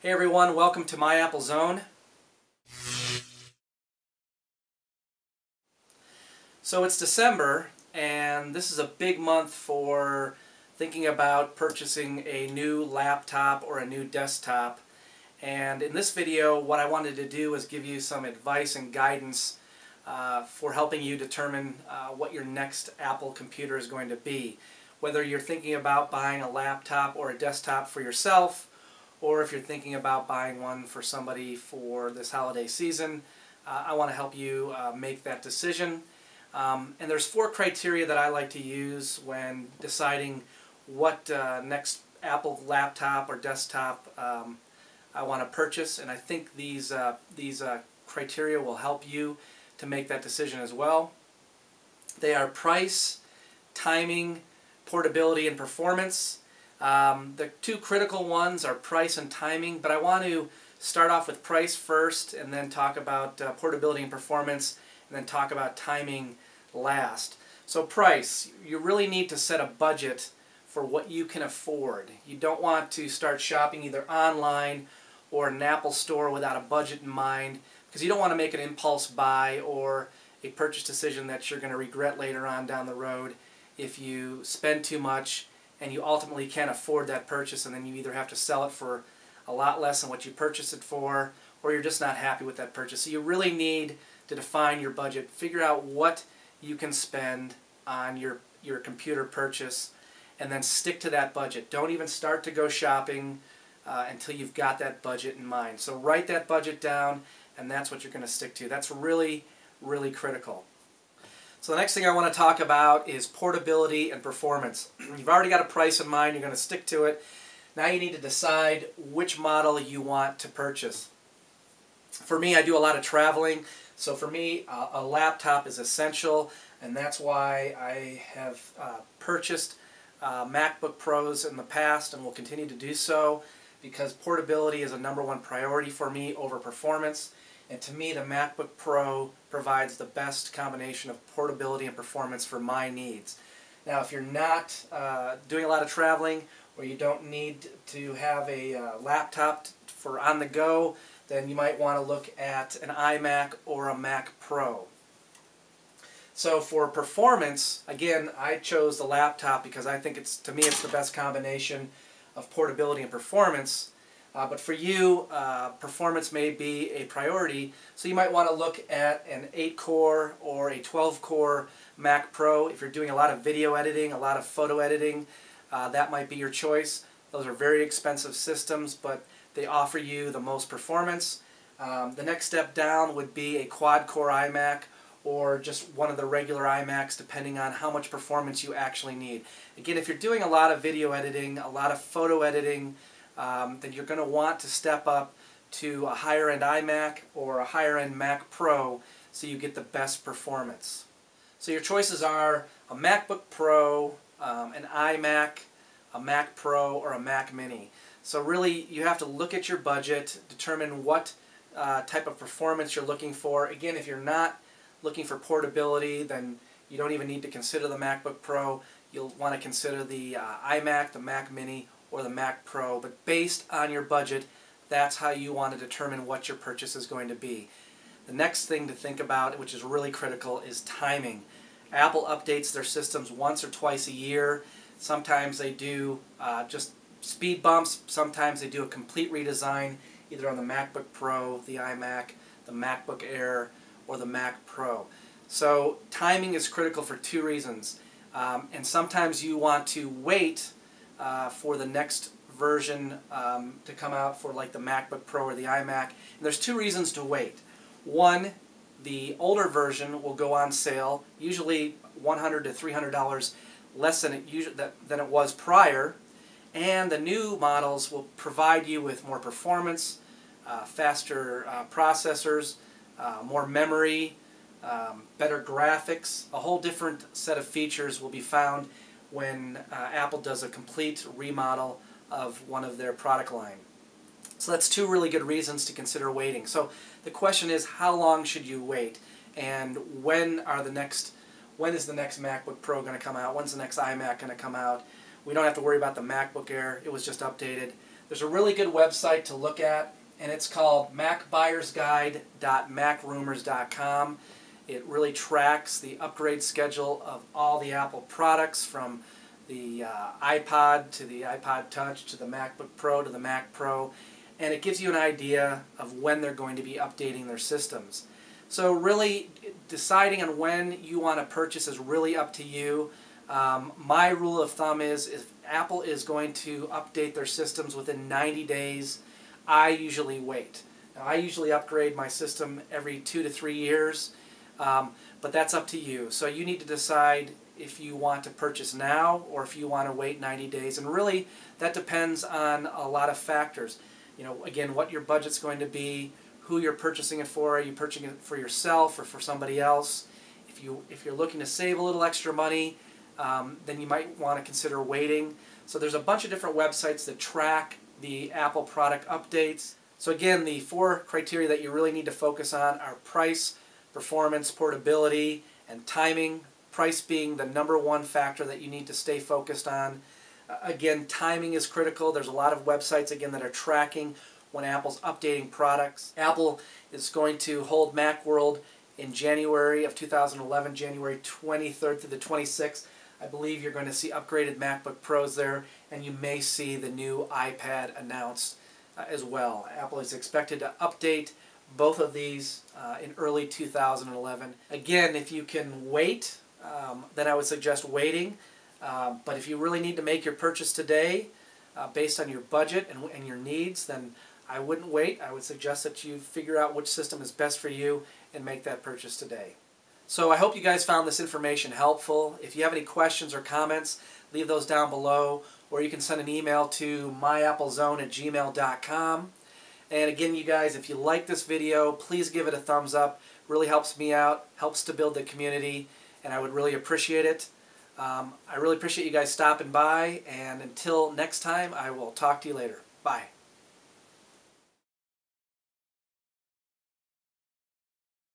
Hey everyone, welcome to My Apple Zone. So it's December, and this is a big month for thinking about purchasing a new laptop or a new desktop. And in this video, what I wanted to do is give you some advice and guidance for helping you determine what your next Apple computer is going to be. Whether you're thinking about buying a laptop or a desktop for yourself, or if you're thinking about buying one for somebody for this holiday season, I want to help you make that decision. And there's 4 criteria that I like to use when deciding what next Apple laptop or desktop I want to purchase, and I think these criteria will help you to make that decision as well. They are price, timing, portability, and performance. The 2 critical ones are price and timing, but I want to start off with price first and then talk about portability and performance, and then talk about timing last. So price, you really need to set a budget for what you can afford. You don't want to start shopping either online or an Apple store without a budget in mind, because you don't want to make an impulse buy or a purchase decision that you're going to regret later on down the road if you spend too much and you ultimately can't afford that purchase, and then you either have to sell it for a lot less than what you purchased it for, or you're just not happy with that purchase. So you really need to define your budget, figure out what you can spend on your computer purchase, and then stick to that budget. Don't even start to go shopping until you've got that budget in mind. So write that budget down, and that's what you're going to stick to. That's really, really critical. So the next thing I want to talk about is portability and performance. You've already got a price in mind, you're going to stick to it. Now you need to decide which model you want to purchase. For me, I do a lot of traveling, so for me a laptop is essential, and that's why I have purchased MacBook Pros in the past and will continue to do so, because portability is a #1 priority for me over performance. And to me, the MacBook Pro provides the best combination of portability and performance for my needs. Now, if you're not doing a lot of traveling, or you don't need to have a laptop for on the go, then you might want to look at an iMac or a Mac Pro. So for performance, again, I chose the laptop because I think to me it's the best combination of portability and performance. But for you, performance may be a priority, so you might want to look at an 8-core or a 12-core Mac Pro. If you're doing a lot of video editing, a lot of photo editing, that might be your choice. Those are very expensive systems, but they offer you the most performance. The next step down would be a quad-core iMac, or just one of the regular iMacs, depending on how much performance you actually need. Again, if you're doing a lot of video editing, a lot of photo editing, then you're going to want to step up to a higher-end iMac or a higher-end Mac Pro so you get the best performance. So your choices are a MacBook Pro, an iMac, a Mac Pro, or a Mac Mini. So really, you have to look at your budget, determine what type of performance you're looking for. Again, if you're not looking for portability, then you don't even need to consider the MacBook Pro. You'll want to consider the iMac, the Mac Mini, or the Mac Pro. But based on your budget, that's how you want to determine what your purchase is going to be. The next thing to think about, which is really critical, is timing. Apple updates their systems once or twice a year. Sometimes they do just speed bumps. Sometimes they do a complete redesign, either on the MacBook Pro, the iMac, the MacBook Air, or the Mac Pro. So timing is critical for 2 reasons. And sometimes you want to wait for the next version to come out for like the MacBook Pro or the iMac. And there's 2 reasons to wait. One, the older version will go on sale, usually $100 to $300 less than it was prior, and the new models will provide you with more performance, faster processors, more memory, better graphics. A whole different set of features will be found when Apple does a complete remodel of one of their product line. So that's 2 really good reasons to consider waiting. So the question is, how long should you wait? And when is the next MacBook Pro going to come out? When's the next iMac going to come out? We don't have to worry about the MacBook Air. It was just updated. There's a really good website to look at, and it's called macbuyersguide.macrumors.com. It really tracks the upgrade schedule of all the Apple products, from the iPod to the iPod Touch to the MacBook Pro to the Mac Pro, and it gives you an idea of when they're going to be updating their systems. So really, deciding on when you want to purchase is really up to you. My rule of thumb is if Apple is going to update their systems within 90 days, I usually wait. Now, I usually upgrade my system every 2 to 3 years, but that's up to you. So you need to decide if you want to purchase now or if you want to wait 90 days. And really, that depends on a lot of factors. You know, again, what your budget's going to be, who you're purchasing it for. Are you purchasing it for yourself or for somebody else? If you're looking to save a little extra money, then you might want to consider waiting. So there's a bunch of different websites that track the Apple product updates. So again, the 4 criteria that you really need to focus on are price, performance, portability, and timing. Price being the #1 factor that you need to stay focused on. Again, timing is critical. There's a lot of websites, again, that are tracking when Apple's updating products. Apple is going to hold Macworld in January of 2011, January 23rd through the 26th. I believe you're going to see upgraded MacBook Pros there, and you may see the new iPad announced as well. Apple is expected to update both of these in early 2011. Again, if you can wait, then I would suggest waiting. But if you really need to make your purchase today, based on your budget and your needs, then I wouldn't wait. I would suggest that you figure out which system is best for you and make that purchase today. So I hope you guys found this information helpful. If you have any questions or comments, leave those down below, or you can send an email to myapplezone@gmail.com. And again, you guys, if you like this video, please give it a thumbs up. Really helps me out, helps to build the community, and I would really appreciate it. I really appreciate you guys stopping by, and until next time, I will talk to you later. Bye.